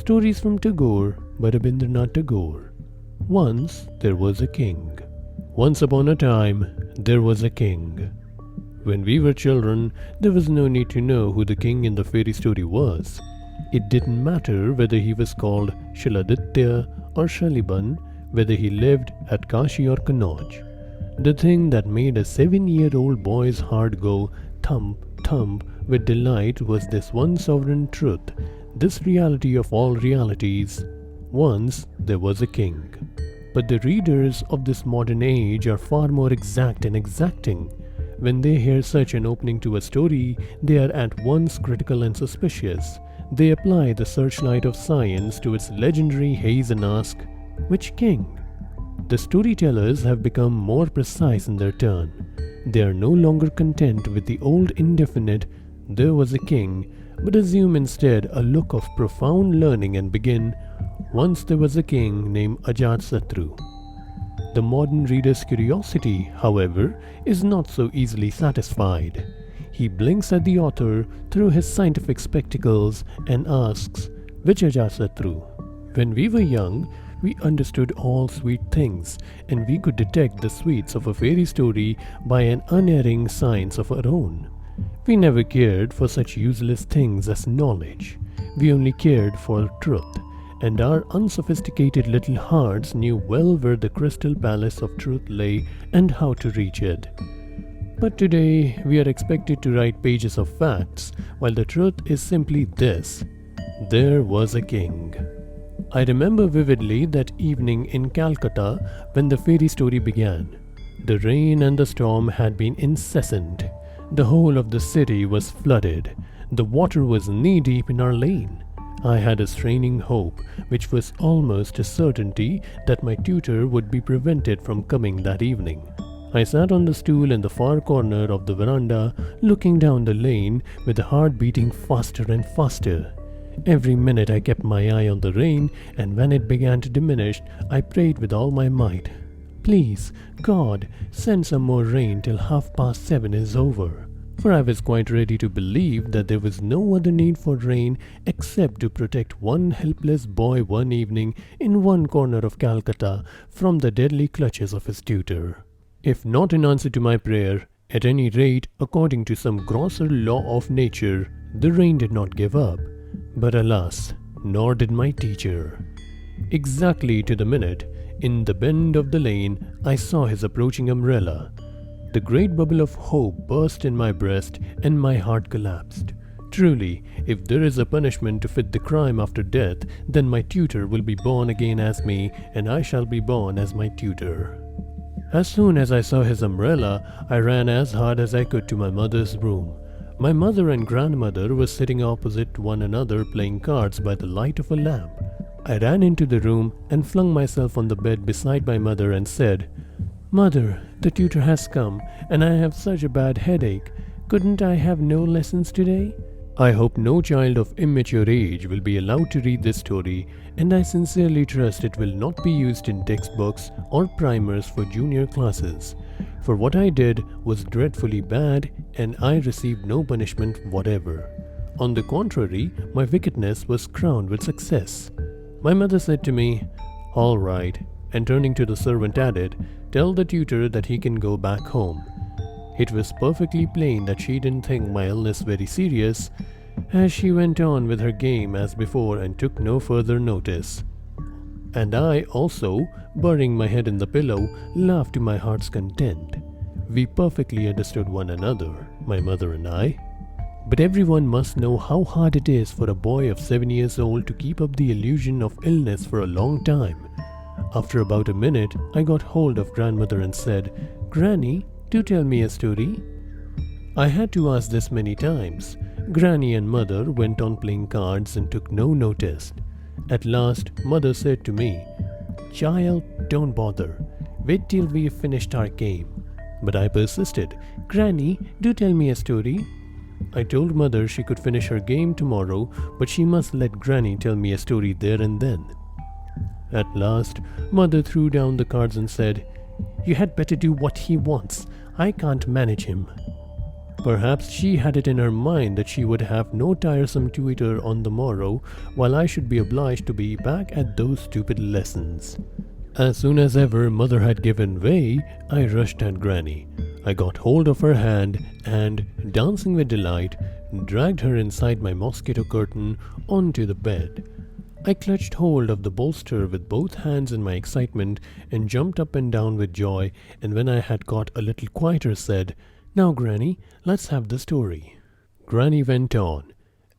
Stories from Tagore by Rabindranath Tagore. Once there was a king. Once upon a time there was a king. When we were children, there was no need to know who the king in the fairy story was. It didn't matter whether he was called Shaladitya or Shaliban, whether he lived at Kashi or Kannauj. The thing that made a 7-year-old boy's heart go thump, thump with delight was this one sovereign truth, this reality of all realities. Once there was a king. But the readers of this modern age are far more exact and exacting. When they hear such an opening to a story, they are at once critical and suspicious. They apply the searchlight of science to its legendary haze and ask, which king? The storytellers have become more precise in their turn. They are no longer content with the old indefinite, there was a king, but assume instead a look of profound learning and begin, once there was a king named Ajatasattu. The modern reader's curiosity, however, is not so easily satisfied. He blinks at the author through his scientific spectacles and asks, which Ajatasattu? When we were young, we understood all sweet things, and we could detect the sweets of a fairy story by an unerring science of our own. We never cared for such useless things as knowledge. We only cared for truth, and our unsophisticated little hearts knew well where the crystal palace of truth lay and how to reach it. But today, we are expected to write pages of facts, while the truth is simply this: there was a king. I remember vividly that evening in Calcutta when the fairy story began. The rain and the storm had been incessant. The whole of the city was flooded. The water was knee-deep in our lane. I had a straining hope, which was almost a certainty, that my tutor would be prevented from coming that evening. I sat on the stool in the far corner of the veranda, looking down the lane with the heart beating faster and faster. Every minute I kept my eye on the rain, and when it began to diminish, I prayed with all my might. Please, God, send some more rain till 7:30 is over. For I was quite ready to believe that there was no other need for rain except to protect one helpless boy one evening in one corner of Calcutta from the deadly clutches of his tutor. If not in answer to my prayer, at any rate, according to some grosser law of nature, the rain did not give up. But alas, nor did my teacher. Exactly to the minute, in the bend of the lane, I saw his approaching umbrella. The great bubble of hope burst in my breast, and my heart collapsed. Truly, if there is a punishment to fit the crime after death, then my tutor will be born again as me, and I shall be born as my tutor. As soon as I saw his umbrella, I ran as hard as I could to my mother's room. My mother and grandmother were sitting opposite one another playing cards by the light of a lamp. I ran into the room and flung myself on the bed beside my mother and said, "Mother, the tutor has come, and I have such a bad headache. Couldn't I have no lessons today?" I hope no child of immature age will be allowed to read this story, and I sincerely trust it will not be used in textbooks or primers for junior classes. For what I did was dreadfully bad, and I received no punishment whatever. On the contrary, my wickedness was crowned with success. My mother said to me, "All right," and turning to the servant added, "Tell the tutor that he can go back home." It was perfectly plain that she didn't think my illness very serious, as she went on with her game as before and took no further notice. And I also, burying my head in the pillow, laughed to my heart's content. We perfectly understood one another, my mother and I. But everyone must know how hard it is for a boy of 7 years old to keep up the illusion of illness for a long time. After about a minute, I got hold of grandmother and said, "Granny, do tell me a story." I had to ask this many times. Granny and mother went on playing cards and took no notice. At last, mother said to me, "Child, don't bother. Wait till we have finished our game." But I persisted. "Granny, do tell me a story." I told mother she could finish her game tomorrow, but she must let Granny tell me a story there and then. At last, mother threw down the cards and said, "You had better do what he wants. I can't manage him." Perhaps she had it in her mind that she would have no tiresome tutor on the morrow, while I should be obliged to be back at those stupid lessons. As soon as ever mother had given way, I rushed at Granny. I got hold of her hand and, dancing with delight, dragged her inside my mosquito curtain onto the bed. I clutched hold of the bolster with both hands in my excitement and jumped up and down with joy, and when I had got a little quieter said, "Now, Granny, let's have the story." Granny went on,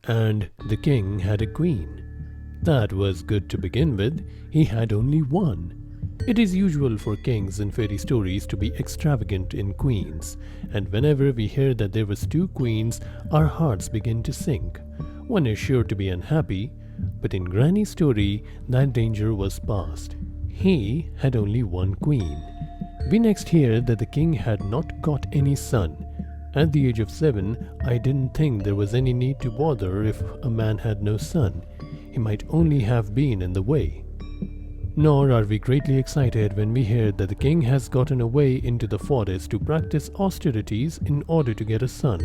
and the king had a queen. That was good to begin with. He had only one. It is usual for kings in fairy stories to be extravagant in queens, and whenever we hear that there was two queens, our hearts begin to sink. One is sure to be unhappy, but in Granny's story, that danger was past. He had only one queen. We next hear that the king had not got any son. At the age of 7, I didn't think there was any need to bother if a man had no son. He might only have been in the way. Nor are we greatly excited when we hear that the king has gotten away into the forest to practice austerities in order to get a son.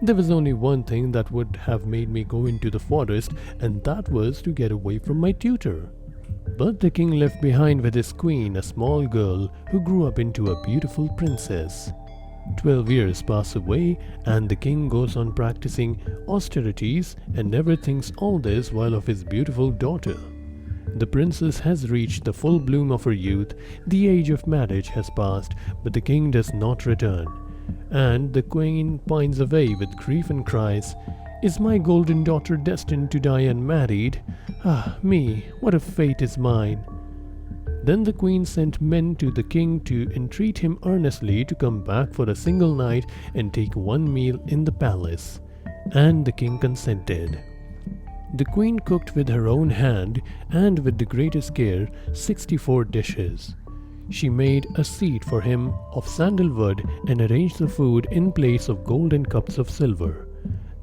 There was only one thing that would have made me go into the forest, and that was to get away from my tutor. But the king left behind with his queen a small girl who grew up into a beautiful princess. 12 years pass away, and the king goes on practicing austerities and never thinks all this while of his beautiful daughter. The princess has reached the full bloom of her youth, the age of marriage has passed, but the king does not return. And the queen pines away with grief and cries, "Is my golden daughter destined to die unmarried? Ah, me, what a fate is mine!" Then the queen sent men to the king to entreat him earnestly to come back for a single night and take one meal in the palace. And the king consented. The queen cooked with her own hand and with the greatest care 64 dishes. She made a seat for him of sandalwood and arranged the food in place of golden cups of silver.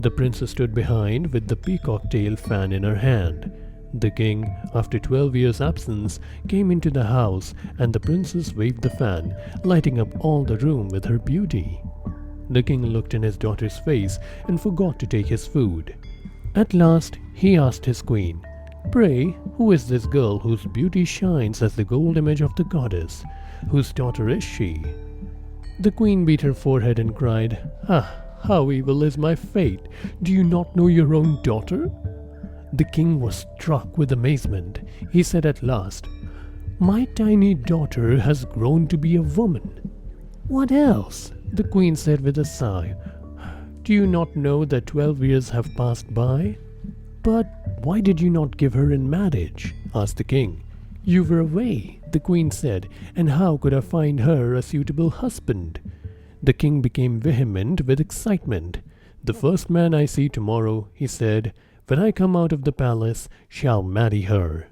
The princess stood behind with the peacock tail fan in her hand. The king, after 12 years' absence, came into the house, and the princess waved the fan, lighting up all the room with her beauty. The king looked in his daughter's face and forgot to take his food. At last he asked his queen, "Pray, who is this girl whose beauty shines as the gold image of the goddess? Whose daughter is she?" The queen beat her forehead and cried, "Ah, how evil is my fate! Do you not know your own daughter?" The king was struck with amazement. He said at last, "My tiny daughter has grown to be a woman." "What else?" the queen said with a sigh. "Do you not know that 12 years have passed by?" "But why did you not give her in marriage?" asked the king. "You were away," the queen said, "and how could I find her a suitable husband?" The king became vehement with excitement. "The first man I see tomorrow," he said, "when I come out of the palace, shall marry her."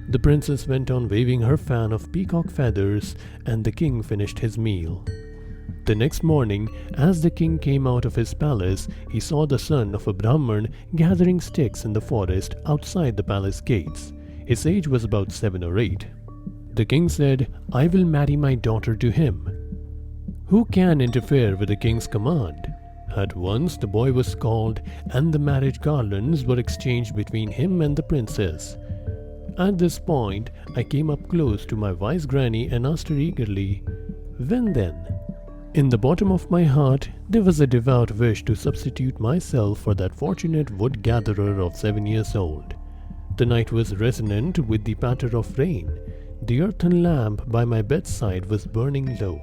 The princess went on waving her fan of peacock feathers, and the king finished his meal. The next morning, as the king came out of his palace, he saw the son of a Brahman gathering sticks in the forest outside the palace gates. His age was about 7 or 8. The king said, "I will marry my daughter to him." Who can interfere with the king's command? At once the boy was called, and the marriage garlands were exchanged between him and the princess. At this point, I came up close to my wise granny and asked her eagerly, "When then?" In the bottom of my heart, there was a devout wish to substitute myself for that fortunate wood-gatherer of 7 years old. The night was resonant with the patter of rain. The earthen lamp by my bedside was burning low.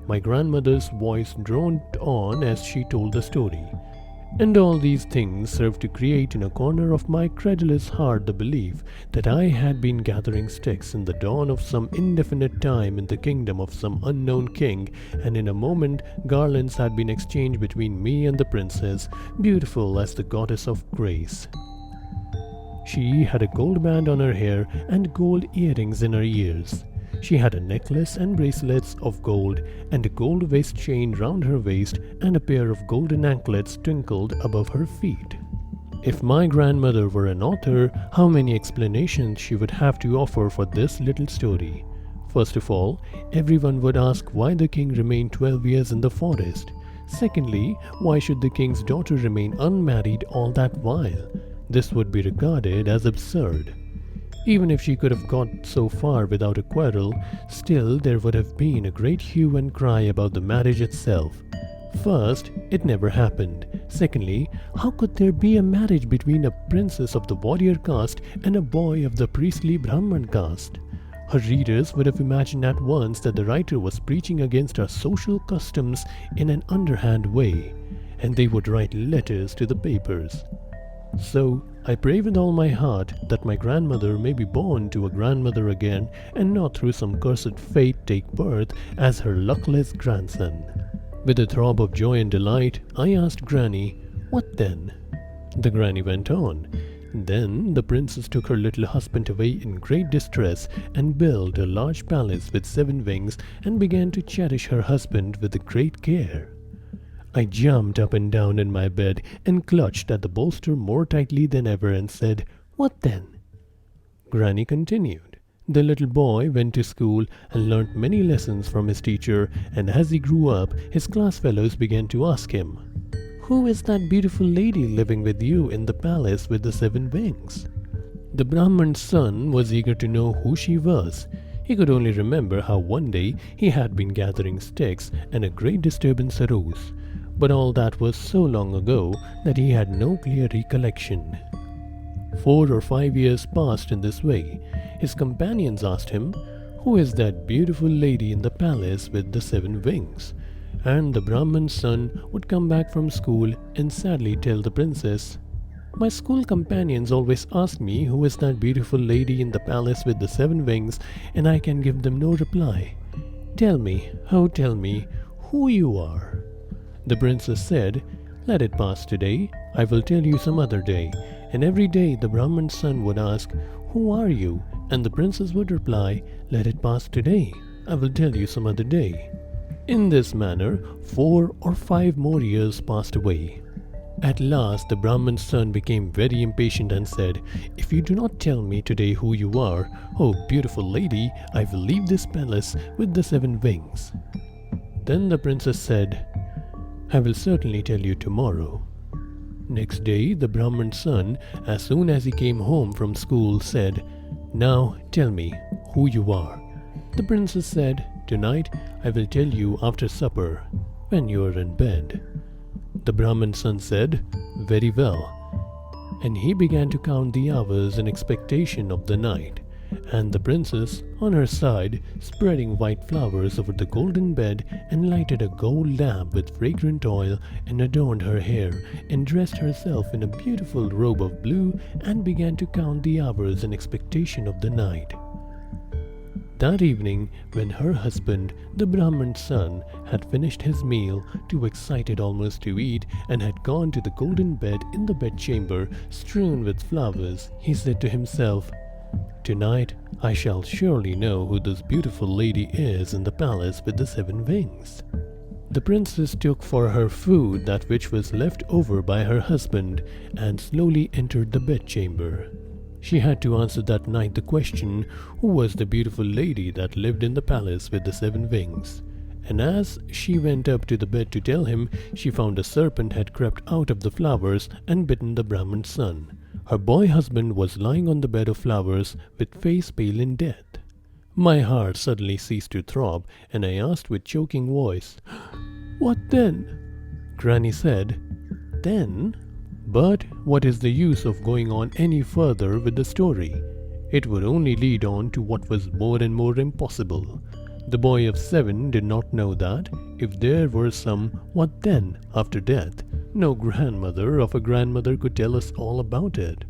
My grandmother's voice droned on as she told the story. And all these things served to create in a corner of my credulous heart the belief that I had been gathering sticks in the dawn of some indefinite time in the kingdom of some unknown king, and in a moment garlands had been exchanged between me and the princess, beautiful as the goddess of grace. She had a gold band on her hair and gold earrings in her ears. She had a necklace and bracelets of gold, and a gold waist chain round her waist, and a pair of golden anklets twinkled above her feet. If my grandmother were an author, how many explanations she would have to offer for this little story. First of all, everyone would ask why the king remained 12 years in the forest. Secondly, why should the king's daughter remain unmarried all that while? This would be regarded as absurd. Even if she could have got so far without a quarrel, still there would have been a great hue and cry about the marriage itself. First, it never happened. Secondly, how could there be a marriage between a princess of the warrior caste and a boy of the priestly Brahman caste? Her readers would have imagined at once that the writer was preaching against our social customs in an underhand way, and they would write letters to the papers. So, I pray with all my heart that my grandmother may be born to a grandmother again and not through some cursed fate take birth as her luckless grandson. With a throb of joy and delight, I asked Granny, "What then?" The granny went on, "Then the princess took her little husband away in great distress and built a large palace with 7 wings and began to cherish her husband with great care." I jumped up and down in my bed and clutched at the bolster more tightly than ever and said, "What then?" Granny continued, "The little boy went to school and learnt many lessons from his teacher, and as he grew up, his class fellows began to ask him, 'Who is that beautiful lady living with you in the palace with the 7 wings?' The Brahman's son was eager to know who she was. He could only remember how one day he had been gathering sticks and a great disturbance arose. But all that was so long ago that he had no clear recollection. 4 or 5 years passed in this way. His companions asked him, 'Who is that beautiful lady in the palace with the 7 wings?' And the Brahman's son would come back from school and sadly tell the princess, 'My school companions always ask me who is that beautiful lady in the palace with the 7 wings, and I can give them no reply. Tell me, oh tell me, who you are.' The princess said, 'Let it pass today, I will tell you some other day.' And every day the Brahman's son would ask, 'Who are you?' And the princess would reply, 'Let it pass today, I will tell you some other day.' In this manner, 4 or 5 more years passed away. At last the Brahman's son became very impatient and said, 'If you do not tell me today who you are, oh beautiful lady, I will leave this palace with the 7 wings.' Then the princess said, 'I will certainly tell you tomorrow.' Next day the Brahman's son, as soon as he came home from school, said, 'Now tell me who you are.' The princess said, 'Tonight I will tell you after supper, when you are in bed.' The Brahman's son said, 'Very well.' And he began to count the hours in expectation of the night. And the princess, on her side, spreading white flowers over the golden bed, and lighted a gold lamp with fragrant oil, and adorned her hair, and dressed herself in a beautiful robe of blue, and began to count the hours in expectation of the night. That evening, when her husband, the Brahman's son, had finished his meal, too excited almost to eat, and had gone to the golden bed in the bedchamber, strewn with flowers, he said to himself, 'Tonight I shall surely know who this beautiful lady is in the palace with the 7 wings.' The princess took for her food that which was left over by her husband, and slowly entered the bedchamber. She had to answer that night the question, who was the beautiful lady that lived in the palace with the 7 wings. And as she went up to the bed to tell him, she found a serpent had crept out of the flowers and bitten the Brahman's son. Her boy husband was lying on the bed of flowers with face pale in death. My heart suddenly ceased to throb, and I asked with choking voice, 'What then?' Granny said, 'Then? But what is the use of going on any further with the story? It would only lead on to what was more and more impossible. The boy of 7 did not know that, if there were some what then after death, no grandmother of a grandmother could tell us all about it.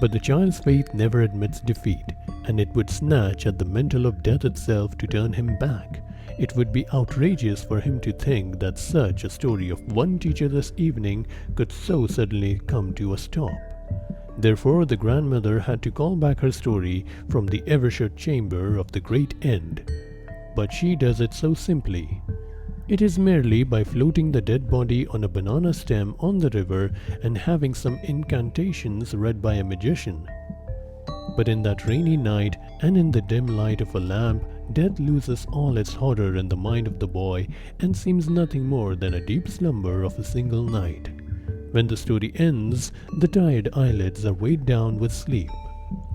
But the child's faith never admits defeat, and it would snatch at the mantle of death itself to turn him back. It would be outrageous for him to think that such a story of one teacher this evening could so suddenly come to a stop. Therefore the grandmother had to call back her story from the ever-shut chamber of the great end. But she does it so simply. It is merely by floating the dead body on a banana stem on the river and having some incantations read by a magician. But in that rainy night and in the dim light of a lamp, death loses all its horror in the mind of the boy and seems nothing more than a deep slumber of a single night. When the story ends, the tired eyelids are weighed down with sleep.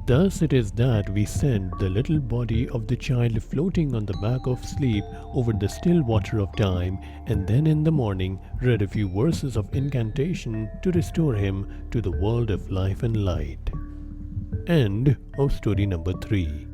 Thus it is that we send the little body of the child floating on the back of sleep over the still water of time, and then in the morning read a few verses of incantation to restore him to the world of life and light. End of story number 3.